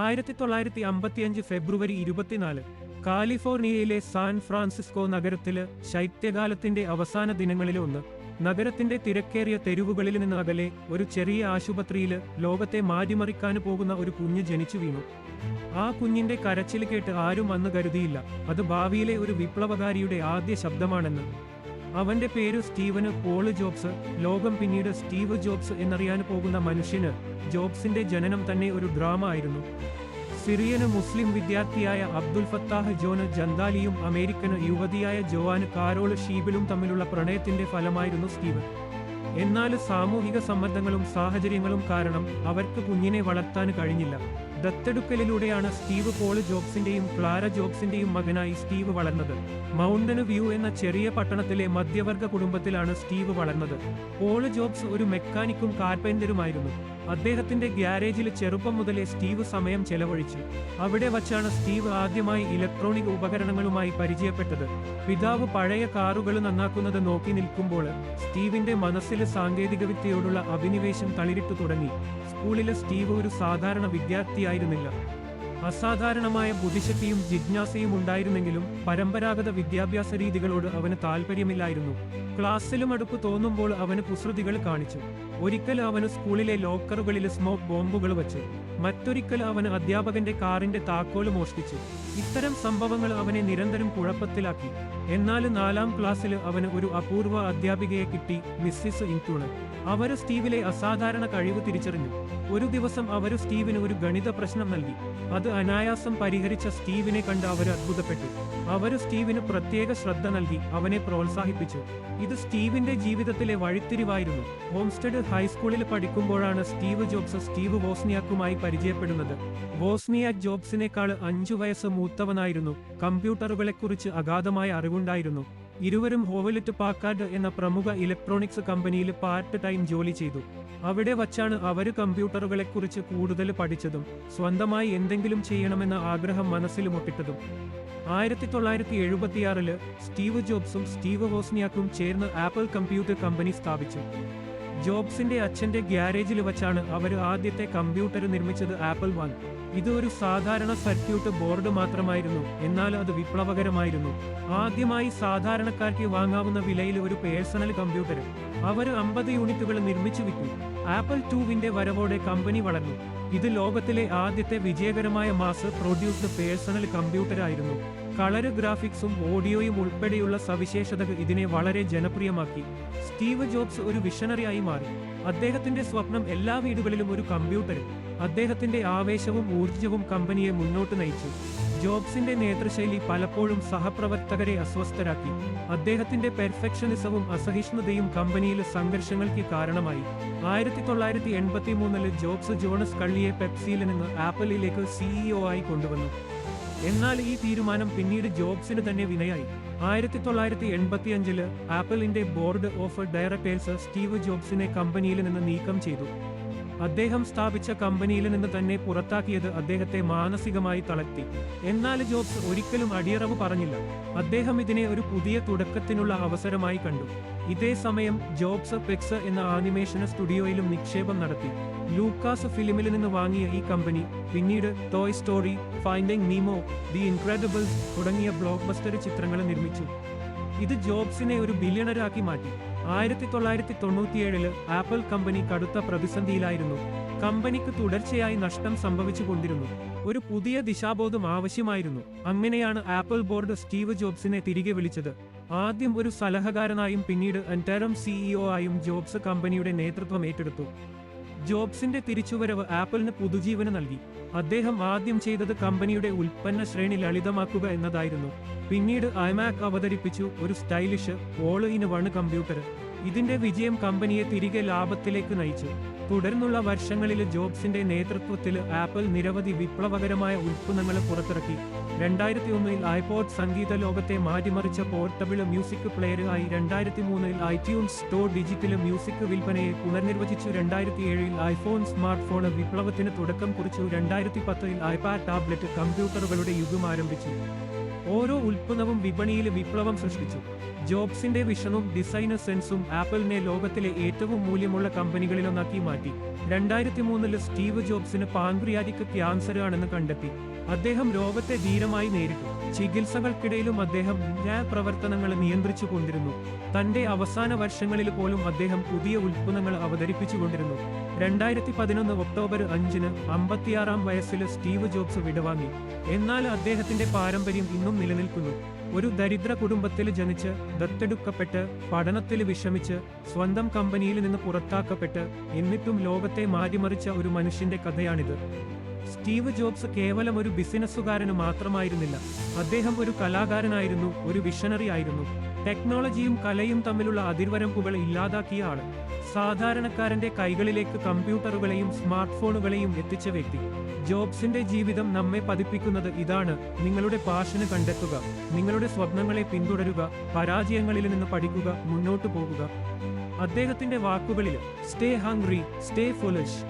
1955 ഫെബ്രുവരി 24 കാലിഫോർണിയയിലെ San Francisco നഗരത്തില് ശൈത്യകാലത്തിന്റെ അവസാന ദിനങ്ങളിലൊന്ന് നഗരത്തിന്റെ തിരക്കേറിയ തെരുവുകളിൽ നിന്ന് അകലെ ഒരു ചെറിയ ആശുപത്രിയില് ലോകത്തെ മാറ്റിമറിക്കാൻ പോകുന്ന ഒരു കുഞ്ഞ് ജനിച്ചു വീണു. ആ കുഞ്ഞിന്റെ കരച്ചിൽ കേട്ട് ആരും അന്ന് കരുതിയില്ല അത് ഭാവിയിലെ ഒരു വിപ്ലവകാരിയുടെ ആദ്യ ശബ്ദമാണെന്ന്. അവന്റെ പേര് സ്റ്റീവന് പോള് ജോബ്സ്. ലോകം പിന്നീട് സ്റ്റീവ് ജോബ്സ് എന്നറിയാൻ പോകുന്ന മനുഷ്യന് ജോബ്സിന്റെ ജനനം തന്നെ ഒരു ഡ്രാമ ആയിരുന്നു. സിറിയന് മുസ്ലിം വിദ്യാർത്ഥിയായ അബ്ദുൽ ഫത്താഹ് ജോന് ജന്താലിയും അമേരിക്കന് യുവതിയായ ജോവാന് കാരോള് ഷീബിലും തമ്മിലുള്ള പ്രണയത്തിന്റെ ഫലമായിരുന്നു സ്റ്റീവ്. എന്നാൽ സാമൂഹിക സമ്മർദ്ദങ്ങളും സാഹചര്യങ്ങളും കാരണം അവർക്ക് കുഞ്ഞിനെ വളർത്താൻ കഴിഞ്ഞില്ല. ദത്തെടുക്കലിലൂടെയാണ് സ്റ്റീവ് പോള് ജോബ്സിന്റെയും ക്ലാര ജോബ്സിന്റെയും മകനായി സ്റ്റീവ് വളർന്നത്. മൗണ്ടൻ വ്യൂ എന്ന ചെറിയ പട്ടണത്തിലെ മധ്യവർഗ കുടുംബത്തിലാണ് സ്റ്റീവ് വളർന്നത്. പോള് ജോബ്സ് ഒരു മെക്കാനിക്കും കാർപ്പന്ററുമായിരുന്നു. അദ്ദേഹത്തിന്റെ ഗ്യാരേജിൽ ചെറുപ്പം മുതലേ സ്റ്റീവ് സമയം ചെലവഴിച്ചു. അവിടെ വച്ചാണ് സ്റ്റീവ് ആദ്യമായി ഇലക്ട്രോണിക് ഉപകരണങ്ങളുമായി പരിചയപ്പെട്ടത്. പിതാവ് പഴയ കാറുകൾ നന്നാക്കുന്നത് നോക്കി നിൽക്കുമ്പോൾ സ്റ്റീവിന്റെ മനസ്സിൽ സാങ്കേതികവിദ്യയോടുള്ള അഭിനിവേശം തളിരിട്ടു തുടങ്ങി. സ്കൂളിലെ സ്റ്റീവ് ഒരു സാധാരണ വിദ്യാർത്ഥിയായിരുന്നില്ല. അസാധാരണമായ ബുദ്ധിശക്തിയും ജിജ്ഞാസയും ഉണ്ടായിരുന്നെങ്കിലും പരമ്പരാഗത വിദ്യാഭ്യാസ രീതികളോട് അവന് താല്പര്യമില്ലായിരുന്നു. ക്ലാസ്സിലും അടുപ്പ് തോന്നുമ്പോൾ അവന് കുസൃതികൾ കാണിച്ചു. ഒരിക്കൽ അവന് സ്കൂളിലെ ലോക്കറുകളിൽ സ്മോക്ക് ബോംബുകൾ വച്ചു. മറ്റൊരിക്കൽ അവന് അധ്യാപകന്റെ കാറിന്റെ താക്കോല് മോഷ്ടിച്ചു. ഇത്തരം സംഭവങ്ങൾ അവനെ നിരന്തരം കുഴപ്പത്തിലാക്കി. എന്നാൽ 4ാം ക്ലാസ്സിൽ അവന് ഒരു അപൂർവ അധ്യാപികയെ കിട്ടി, മിസ്സിസ് ഇൻറ്റൂണ്. അവര് സ്റ്റീവിലെ അസാധാരണ കഴിവ് തിരിച്ചറിഞ്ഞു. ഒരു ദിവസം അവര് സ്റ്റീവിന് ഒരു ഗണിത പ്രശ്നം നൽകി. അത് അനായാസം പരിഹരിച്ച സ്റ്റീവിനെ കണ്ട് അവര് അത്ഭുതപ്പെട്ടു. അവര് സ്റ്റീവിന് പ്രത്യേക ശ്രദ്ധ നൽകി അവനെ പ്രോത്സാഹിപ്പിച്ചു. ഇത് സ്റ്റീവിന്റെ ജീവിതത്തിലെ വഴിത്തിരിവായിരുന്നു. ഹോംസ്റ്റഡ് ഹൈസ്കൂളിൽ പഠിക്കുമ്പോഴാണ് സ്റ്റീവ് ജോബ്സ് സ്റ്റീവ് വോസ്നിയാക്കുമായി പരിചയപ്പെടുന്നത്. വോസ്നിയാക് ജോബ്സിനേക്കാൾ 5 വയസ്സ് മൂത്തവനായിരുന്നു. കമ്പ്യൂട്ടറുകളെക്കുറിച്ച് അഗാധമായ അറിവുണ്ടായിരുന്നു. ഇരുവരും ഹോവലിറ്റ് പാക്കാർഡ് എന്ന പ്രമുഖ ഇലക്ട്രോണിക്സ് കമ്പനിയിൽ പാർട്ട് ടൈം ജോലി ചെയ്തു. അവിടെ വച്ചാണ് അവര് കമ്പ്യൂട്ടറുകളെക്കുറിച്ച് കൂടുതൽ പഠിച്ചതും സ്വന്തമായി എന്തെങ്കിലും ചെയ്യണമെന്ന ആഗ്രഹം മനസ്സിൽ മുട്ടിട്ടതും. 1976 സ്റ്റീവ് ജോബ്സും സ്റ്റീവ് വോസ്നിയാക്കും ചേർന്ന് ആപ്പിൾ കമ്പ്യൂട്ടർ കമ്പനി സ്ഥാപിച്ചു. ജോബ്സിന്റെ അച്ഛന്റെ ഗ്യാരേജിൽ വച്ചാണ് അവര് ആദ്യത്തെ കമ്പ്യൂട്ടർ നിർമ്മിച്ചത്, ആപ്പിൾ 1. ഇത് ഒരു സാധാരണ സർക്യൂട്ട് ബോർഡ് മാത്രമായിരുന്നു, എന്നാൽ അത് വിപ്ലവകരമായിരുന്നു. ആദ്യമായി സാധാരണക്കാർക്ക് വാങ്ങാവുന്ന വിലയിൽ ഒരു പേഴ്സണൽ കമ്പ്യൂട്ടർ. അവര് 50 യൂണിറ്റുകൾ നിർമ്മിച്ചു വിറ്റു. ആപ്പിൾ 2വിന്റെ വരവോടെ കമ്പനി വളർന്നു. ഇത് ലോകത്തിലെ ആദ്യത്തെ വിജയകരമായ മാസ് പ്രൊഡ്യൂസ്ഡ് പേഴ്സണൽ കമ്പ്യൂട്ടറായിരുന്നു. കളർ ഗ്രാഫിക്സും ഓഡിയോയും ഉൾപ്പെടെയുള്ള സവിശേഷതകൾ ഇതിനെ വളരെ ജനപ്രിയമാക്കി. സ്റ്റീവ് ജോബ്സ് ഒരു വിഷണറിയായി മാറി. അദ്ദേഹത്തിന്റെ സ്വപ്നം എല്ലാ വീടുകളിലും ഒരു കമ്പ്യൂട്ടർ. അദ്ദേഹത്തിന്റെ ആവേശവും ഊർജ്ജവും കമ്പനിയെ മുന്നോട്ട് നയിച്ചു. ജോബ്സിന്റെ നേതൃശൈലി പലപ്പോഴും സഹപ്രവർത്തകരെ അസ്വസ്ഥരാക്കി. അദ്ദേഹത്തിന്റെ പെർഫെക്ഷനിസവും അസഹിഷ്ണുതയും കമ്പനിയിൽ സംഘർഷങ്ങൾക്ക് കാരണമായി. 1983 ജോബ്സ് ജോണസ് കള്ളിയെ പെപ്സിയിൽ നിന്ന് ആപ്പിളിലേക്ക് CEO ആയി കൊണ്ടുവന്നു. എന്നാൽ ഈ തീരുമാനം പിന്നീട് ജോബ്സിന് തന്നെ വിനയായി. 1985 ആപ്പിളിന്റെ ബോർഡ് ഓഫ് ഡയറക്ടേഴ്സ് സ്റ്റീവ് ജോബ്സിനെ കമ്പനിയിൽ നിന്ന് നീക്കം ചെയ്തു. അദ്ദേഹം സ്ഥാപിച്ച കമ്പനിയിൽ നിന്ന് തന്നെ പുറത്താക്കിയത് അദ്ദേഹത്തെ മാനസികമായി തളർത്തി. എന്നാൽ ജോബ്സ് ഒരിക്കലും അടിയറവ് പറഞ്ഞില്ല. അദ്ദേഹം ഇതിനെ ഒരു പുതിയ തുടക്കത്തിനുള്ള അവസരമായി കണ്ടു. ഇതേ സമയം ജോബ്സ് പെക്സ് എന്ന ആനിമേഷൻ സ്റ്റുഡിയോയിലും നിക്ഷേപം നടത്തി. ലൂക്കാസ് ഫിലിമിൽ നിന്ന് വാങ്ങിയ ഈ കമ്പനി പിന്നീട് ടോയ് സ്റ്റോറി, ഫൈൻഡിംഗ് നീമോ, ദി ഇൻക്രെഡിബിൾസ് തുടങ്ങിയ ബ്ലോക്ക്ബസ്റ്റർ ചിത്രങ്ങൾ നിർമ്മിച്ചു. ഇത് ജോബ്സിനെ ഒരു ബില്യണറാക്കി മാറ്റി. 1997 ആപ്പിൾ കമ്പനി കടുത്ത പ്രതിസന്ധിയിലായിരുന്നു. കമ്പനിക്ക് തുടർച്ചയായി നഷ്ടം സംഭവിച്ചുകൊണ്ടിരുന്നു. ഒരു പുതിയ ദിശാബോധം ആവശ്യമായിരുന്നു. അങ്ങനെയാണ് ആപ്പിൾ ബോർഡ് സ്റ്റീവ് ജോബ്സിനെ തിരികെ വിളിച്ചത്. ആദ്യം ഒരു സലഹകാരനായും പിന്നീട് ഇന്ററിം CEO ആയും ജോബ്സ് കമ്പനിയുടെ നേതൃത്വം ഏറ്റെടുത്തു. ജോബ്സിന്റെ തിരിച്ചുവരവ് ആപ്പിളിന് പുതുജീവന് നൽകി. അദ്ദേഹം ആദ്യം ചെയ്തത് കമ്പനിയുടെ ഉൽപ്പന്ന ശ്രേണി ലളിതമാക്കുക എന്നതായിരുന്നു. പിന്നീട് iMac അവതരിപ്പിച്ചു, ഒരു സ്റ്റൈലിഷ് ഓൾ-ഇൻ-വൺ കമ്പ്യൂട്ടർ. ഇതിന്റെ വിജയം കമ്പനിയെ തിരികെ ലാഭത്തിലേക്ക് നയിച്ചു. തുടർന്നുള്ള വർഷങ്ങളിൽ ജോബ്സിന്റെ നേതൃത്വത്തിൽ ആപ്പിൾ നിരവധി വിപ്ലവകരമായ ഉൽപ്പന്നങ്ങൾ പുറത്തിറക്കി. 2001 ഐപോഡ് സംഗീത ലോകത്തെ മാറ്റിമറിച്ച പോർട്ടബിൾ മ്യൂസിക് പ്ലെയർ ആയി. 2003 ഐട്യൂൺസ് സ്റ്റോർ ഡിജിറ്റൽ മ്യൂസിക് വിൽപ്പനയെ പുനർനിർവചിച്ചു. 2007 ഐഫോൺ സ്മാർട്ട്ഫോൺ വിപ്ലവത്തിന് തുടക്കം കുറിച്ചു. 2010 ഐപാഡ് ടാബ്ലറ്റ് കമ്പ്യൂട്ടറുകളുടെ യുഗം ആരംഭിച്ചു. ഓരോ ഉൽപ്പന്നവും വിപണിയിൽ വിപ്ലവം സൃഷ്ടിച്ചു. ജോബ്സിന്റെ വിഷനും ഡിസൈനർ സെൻസും ആപ്പിളിനെ ലോകത്തിലെ ഏറ്റവും മൂല്യമുള്ള കമ്പനികളിലൊന്നാക്കി മാറ്റി. 2003 സ്റ്റീവ് ജോബ്സിന് പാൻക്രിയാറ്റിക് ക്യാൻസർ ആണെന്ന് കണ്ടെത്തി. അദ്ദേഹം രോഗത്തെ ധീരമായി നേരിട്ടു. ചികിത്സകൾക്കിടയിലും അദ്ദേഹം പ്രവർത്തനങ്ങൾ നിയന്ത്രിച്ചു കൊണ്ടിരുന്നു. തന്റെ അവസാന വർഷങ്ങളിൽ പോലും അദ്ദേഹം പുതിയ ഉൽപ്പന്നങ്ങൾ അവതരിപ്പിച്ചുകൊണ്ടിരുന്നു. 2011 ഒക്ടോബർ 5 56-ാം വയസ്സിൽ സ്റ്റീവ് ജോബ്സ് വിടവാങ്ങി. എന്നാൽ അദ്ദേഹത്തിന്റെ പാരമ്പര്യം ഇന്നും നിലനിൽക്കുന്നു. ഒരു ദരിദ്ര കുടുംബത്തിൽ ജനിച്ച്, ദത്തെടുക്കപ്പെട്ട്, പഠനത്തിൽ വിഷമിച്ച്, സ്വന്തം കമ്പനിയിൽ നിന്ന് പുറത്താക്കപ്പെട്ട്, എന്നിട്ടും ലോകത്തെ മാറ്റിമറിച്ച ഒരു മനുഷ്യന്റെ കഥയാണിത്. സ്റ്റീവ് ജോബ്സ് കേവലം ഒരു ബിസിനസ്സുകാരന് മാത്രമായിരുന്നില്ല. അദ്ദേഹം ഒരു കലാകാരനായിരുന്നു, ഒരു വിഷണറി ആയിരുന്നു. ടെക്നോളജിയും കലയും തമ്മിലുള്ള അതിർവരമ്പുകൾ ഇല്ലാതാക്കിയ ആള്. സാധാരണക്കാരന്റെ കൈകളിലേക്ക് കമ്പ്യൂട്ടറുകളെയും സ്മാർട്ട് ഫോണുകളെയും എത്തിച്ച വ്യക്തി. ജോബ്സിന്റെ ജീവിതം നമ്മെ പതിപ്പിക്കുന്നത് ഇതാണ്: നിങ്ങളുടെ പാഷന് കണ്ടെത്തുക, നിങ്ങളുടെ സ്വപ്നങ്ങളെ പിന്തുടരുക, പരാജയങ്ങളിൽ നിന്ന് പഠിക്കുക, മുന്നോട്ടു പോകുക. അദ്ദേഹത്തിന്റെ വാക്കുകളിൽ സ്റ്റേ ഹംഗ്രി, സ്റ്റേ ഫുളിഷ്,